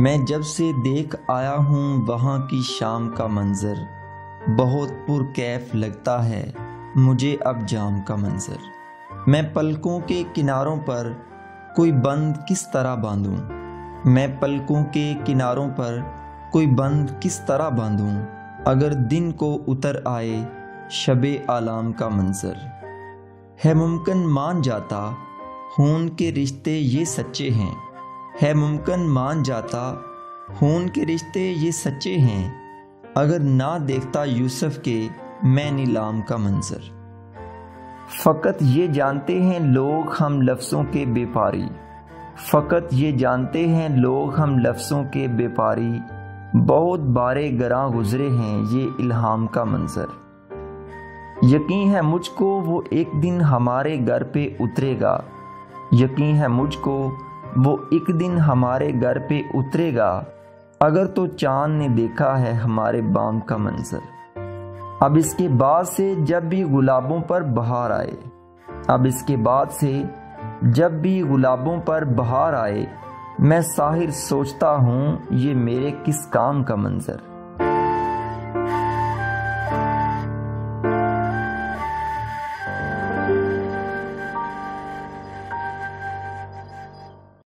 میں جب سے دیکھ آیا ہوں وہاں کی شام کا منظر، بہت پرکیف لگتا ہے مجھے اب جام کا منظر۔ میں پلکوں کے کناروں پر کوئی بند کس طرح باندھوں، میں پلکوں کے کناروں پر کوئی بند کس طرح باندھوں، اگر دن کو اتر آئے شب آلام کا منظر۔ ہے ممکن مان جاتا خون کے رشتے یہ سچے ہیں، ہے ممکن مان جاتا خون کے رشتے یہ سچے ہیں، اگر نہ دیکھتا یوسف کے میں نیلام کا منظر۔ فقط یہ جانتے ہیں لوگ ہم لفظوں کے بے پاری، فقط یہ جانتے ہیں لوگ ہم لفظوں کے بے پاری، بہت بارے گراں گزرے ہیں یہ الہام کا منظر۔ یقین ہے مجھ کو وہ ایک دن ہمارے گھر پہ اترے گا، یقین ہے مجھ کو وہ ایک دن ہمارے گھر پہ اترے گا، اگر تو چاند نے دیکھا ہے ہمارے بام کا منظر۔ اب اس کے بعد سے جب بھی گلابوں پر بہار آئے، اب اس کے بعد سے جب بھی گلابوں پر بہار آئے، میں ساحر سوچتا ہوں یہ میرے کس کام کا منظر۔